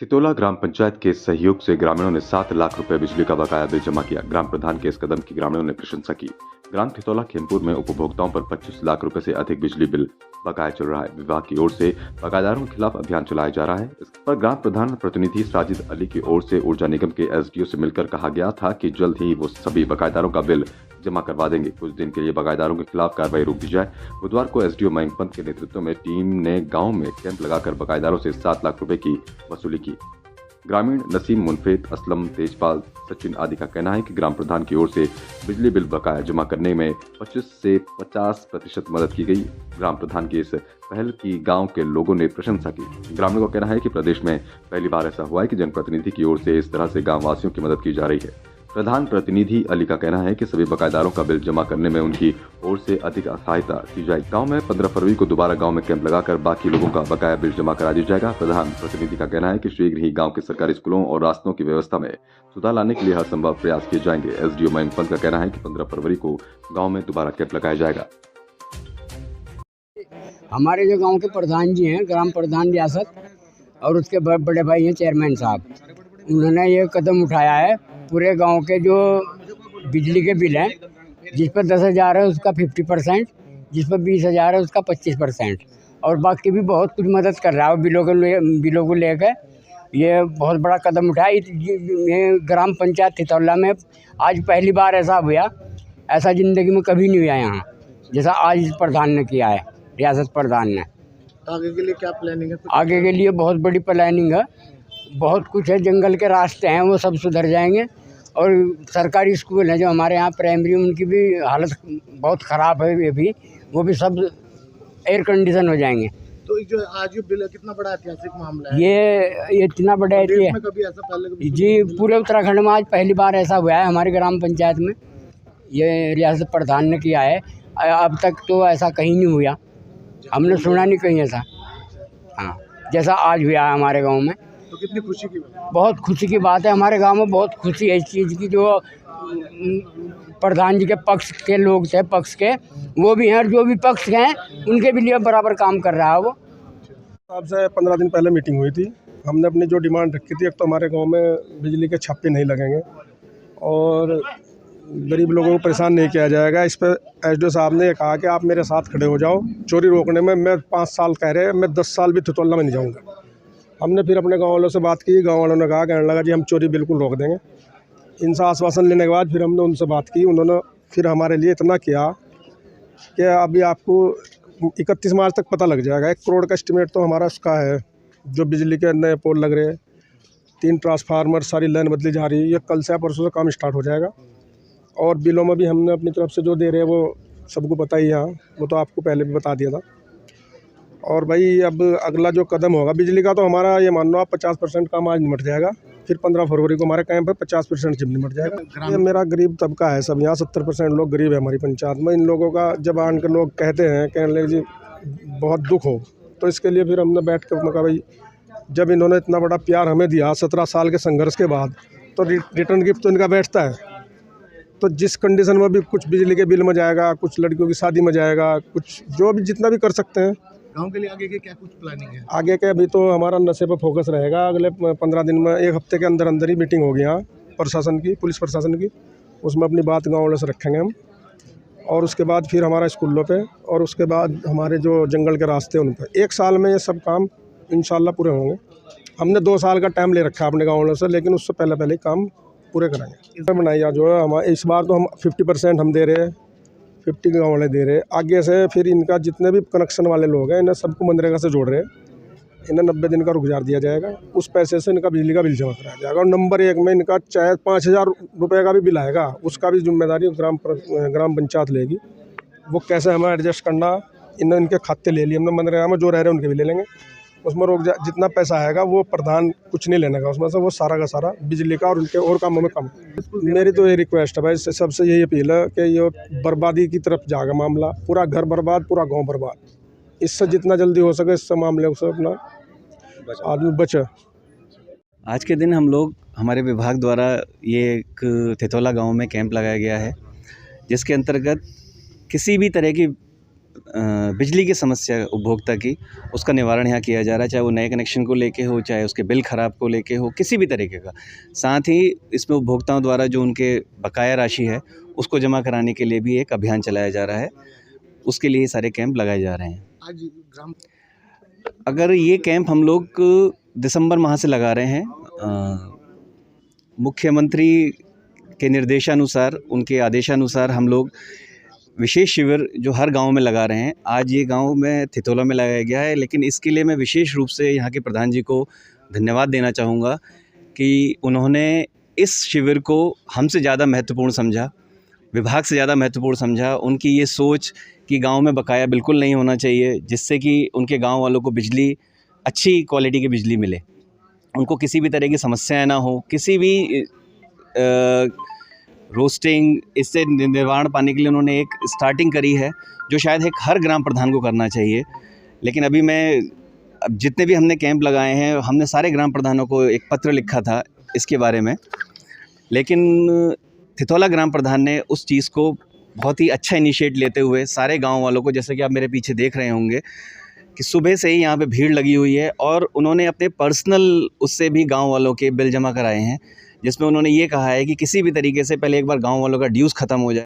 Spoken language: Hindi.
तितोला ग्राम पंचायत के सहयोग से ग्रामीणों ने 7 लाख रुपए बिजली का बकाया बिल जमा किया। ग्राम प्रधान के इस कदम की ग्रामीणों ने प्रशंसा की। ग्राम तितोला खेमपुर में उपभोक्ताओं पर 25 लाख रुपए से अधिक बिजली बिल बकाया चल रहा है। विभाग की ओर से बकायेदारों के खिलाफ अभियान चलाया जा रहा है। इस पर ग्राम प्रधान प्रतिनिधि साजिद अली की ओर से ऊर्जा निगम के एसडीओ से मिलकर कहा गया था कि जल्द ही वो सभी बकायेदारों का बिल जमा करवा देंगे। कुछ दिन के लिए बकायेदारों के खिलाफ कार्रवाई रोक दी जाए। बुधवार को एसडीओ मयंक पंत के नेतृत्व में टीम ने गांव में कैंप लगाकर बकायेदारों से 7 लाख रुपए की वसूली की। ग्रामीण नसीम, मुनफेद, असलम, तेजपाल, सचिन आदि का कहना है कि ग्राम प्रधान की ओर से बिजली बिल बकाया जमा करने में 25 से 50% मदद की गई। ग्राम प्रधान की इस पहल की गांव के लोगों ने प्रशंसा की। ग्रामीणों का कहना है कि प्रदेश में पहली बार ऐसा हुआ है कि जनप्रतिनिधि की ओर से इस तरह से गांव वासियों की मदद की जा रही है। प्रधान प्रतिनिधि अली का कहना है कि सभी बकायेदारों का बिल जमा करने में उनकी ओर से अधिक सहायता की जाएगी। गांव में 15 फरवरी को दोबारा गांव में कैंप लगाकर बाकी लोगों का बकाया बिल जमा करा दिया जाएगा। प्रधान प्रतिनिधि का कहना है कि शीघ्र ही गांव के सरकारी स्कूलों और रास्तों की व्यवस्था में सुधार लाने के लिए हर संभव प्रयास किए जाएंगे। एसडीओ मयंक पंत का कहना है कि 15 फरवरी को गाँव में दोबारा कैंप लगाया जाएगा। हमारे जो गांव के प्रधान जी हैं, ग्राम प्रधान रियासत, और उसके बड़े भाई हैं चेयरमैन साहब, उन्होंने ये कदम उठाया है। पूरे गांव के जो बिजली के बिल हैं, जिस पर 10,000 है उसका 50%, जिस पर 20,000 है उसका 25%, और बाकी भी बहुत कुछ मदद कर रहा है। बिलों को लेकर ये बहुत बड़ा कदम उठाया। ये ग्राम पंचायत तितौला में आज पहली बार ऐसा हुआ, ऐसा ज़िंदगी में कभी नहीं हुआ यहाँ, जैसा आज इस प्रधान ने किया है, रियासत प्रधान ने। आगे के लिए क्या प्लानिंग है? आगे के लिए बहुत बड़ी प्लानिंग है, बहुत कुछ है। जंगल के रास्ते हैं वो सब सुधर जाएंगे, और सरकारी स्कूल हैं जो हमारे यहाँ प्राइमरी, उनकी भी हालत बहुत ख़राब है, ये भी वो भी सब एयर कंडीशन हो जाएंगे। तो जो आज ये बिल है, कितना बड़ा ऐतिहासिक मामला है? ये इतना बड़ा है में कभी ऐसा पहले जी, पूरे उत्तराखंड में आज पहली बार ऐसा हुआ है। हमारे ग्राम पंचायत में ये रियासत प्रधान ने किया है। अब तक तो ऐसा कहीं नहीं हुआ, हमने सुना नहीं कहीं ऐसा। हाँ, जैसा आज हुआ है हमारे गांव में, तो कितनी खुशी की बात? बहुत खुशी की बात है। हमारे गांव में बहुत खुशी है इस चीज़ की। जो प्रधान जी के पक्ष के लोग थे, पक्ष के वो भी हैं, और जो भी पक्ष के हैं उनके भी लिए बराबर काम कर रहा है वो। साहब से 15 दिन पहले मीटिंग हुई थी। हमने अपनी जो डिमांड रखी थी, एक तो हमारे गांव में बिजली के छापे नहीं लगेंगे और गरीब लोगों को परेशान नहीं किया जाएगा। इस पर एसडीओ साहब ने कहा कि आप मेरे साथ खड़े हो जाओ चोरी रोकने में। मैं 5 साल कह रहे हैं, मैं 10 साल भी तितौला में नहीं जाऊँगा। हमने फिर अपने गाँव वालों से बात की। गाँव वालों ने कहा, कहने लगा जी हम चोरी बिल्कुल रोक देंगे। इनसे आश्वासन लेने के बाद फिर हमने उनसे बात की। उन्होंने फिर हमारे लिए इतना किया कि अभी आपको 31 मार्च तक पता लग जाएगा। 1 करोड़ का एस्टिमेट तो हमारा उसका है। जो बिजली के नए पोल लग रहे हैं, 3 ट्रांसफार्मर, सारी लाइन बदली जा रही है। ये कल से या परसों से काम स्टार्ट हो जाएगा। और बिलों में भी हमने अपनी तरफ से जो दे रहे हैं वो सबको पता ही है, वो तो आपको पहले भी बता दिया था। और भाई अब अगला जो कदम होगा बिजली का, तो हमारा ये मान लो आप 50% काम आज निमट जाएगा। फिर 15 फरवरी को हमारे कैंप पे 50% चिप निमट जाएगा। ये मेरा गरीब तबका है सब यहाँ, 70% लोग गरीब है हमारी पंचायत में। इन लोगों का जब आन के लोग कहते हैं, कहने लगे जी बहुत दुख हो, तो इसके लिए फिर हमने बैठ कर कहा भाई जब इन्होंने इतना बड़ा प्यार हमें दिया 17 साल के संघर्ष के बाद, तो रिटर्न गिफ्ट तो इनका बैठता है। तो जिस कंडीशन में भी कुछ बिजली के बिल में जाएगा, कुछ लड़कियों की शादी में जाएगा, कुछ जो भी जितना भी कर सकते हैं। गांव के लिए आगे के क्या कुछ प्लानिंग है? आगे के अभी तो हमारा नशे पर फोकस रहेगा। अगले 15 दिन में, 1 हफ्ते के अंदर अंदर ही मीटिंग होगी यहाँ प्रशासन की, पुलिस प्रशासन की। उसमें अपनी बात गाँव वालों से रखेंगे हम। और उसके बाद फिर हमारा स्कूलों पे, और उसके बाद हमारे जो जंगल के रास्ते उन पर 1 साल में ये सब काम इंशाल्लाह पूरे होंगे। हमने 2 साल का टाइम ले रखा है अपने गाँव वालों से, लेकिन उससे पहले पूरे पूरे कराएंगे। इस बनाइए जो है हमारे इस बार तो हम 50% हम दे रहे हैं, 50 गाँव वाले दे रहे हैं। आगे से फिर इनका जितने भी कनेक्शन वाले लोग हैं, इन्हें सबको मनरेगा से जोड़ रहे हैं। इन्हें 90 दिन का रुखसार दिया जाएगा। उस पैसे से इनका बिजली का बिल जमा कराया जाएगा। और नंबर 1 में इनका चाहे 5,000 रुपये का भी बिल आएगा, उसका भी जिम्मेदारी ग्राम पंचायत लेगी। वो कैसे हमें एडजस्ट करना, इनके खाते ले लिए हमने मनरेगा में, जो रह रहे हैं उनके भी ले लेंगे। उसमें जितना पैसा आएगा वो प्रधान कुछ नहीं लेने का उसमें से, वो सारा का सारा बिजली का और उनके और कामों में कम। मेरी तो ये रिक्वेस्ट है भाई, सबसे यही अपील है कि ये बर्बादी की तरफ जाएगा मामला। पूरा घर बर्बाद, पूरा गांव बर्बाद। इससे जितना जल्दी हो सके इससे मामले से अपना आदमी बचे। आज के दिन हम लोग, हमारे विभाग द्वारा ये एक तितौला गाँव में कैंप लगाया गया है, जिसके अंतर्गत किसी भी तरह की बिजली की समस्या उपभोक्ता की, उसका निवारण यहाँ किया जा रहा है, चाहे वो नए कनेक्शन को लेके हो, चाहे उसके बिल ख़राब को लेके हो, किसी भी तरीके का। साथ ही इसमें उपभोक्ताओं द्वारा जो उनके बकाया राशि है उसको जमा कराने के लिए भी एक अभियान चलाया जा रहा है, उसके लिए सारे कैंप लगाए जा रहे हैं। आज ग्राम अगर ये कैंप हम लोग दिसंबर माह से लगा रहे हैं, मुख्यमंत्री के निर्देशानुसार, उनके आदेशानुसार हम लोग विशेष शिविर जो हर गांव में लगा रहे हैं। आज ये गांव में थितोला में लगाया गया है, लेकिन इसके लिए मैं विशेष रूप से यहाँ के प्रधान जी को धन्यवाद देना चाहूँगा कि उन्होंने इस शिविर को हमसे ज़्यादा महत्वपूर्ण समझा, विभाग से ज़्यादा महत्वपूर्ण समझा। उनकी ये सोच कि गांव में बकाया बिल्कुल नहीं होना चाहिए, जिससे कि उनके गांव वालों को बिजली, अच्छी क्वालिटी की बिजली मिले, उनको किसी भी तरह की समस्याएं ना हो, किसी भी रोस्टिंग, इससे निवारण पाने के लिए उन्होंने एक स्टार्टिंग करी है जो शायद एक हर ग्राम प्रधान को करना चाहिए। लेकिन अब जितने भी हमने कैंप लगाए हैं, हमने सारे ग्राम प्रधानों को एक पत्र लिखा था इसके बारे में, लेकिन थितोला ग्राम प्रधान ने उस चीज़ को बहुत ही अच्छा इनिशिएट लेते हुए सारे गांव वालों को, जैसे कि आप मेरे पीछे देख रहे होंगे कि सुबह से ही यहाँ पे भीड़ लगी हुई है, और उन्होंने अपने पर्सनल उससे भी गांव वालों के बिल जमा कराए हैं, जिसमें उन्होंने ये कहा है कि किसी भी तरीके से पहले एक बार गांव वालों का ड्यूज़ ख़त्म हो जाए।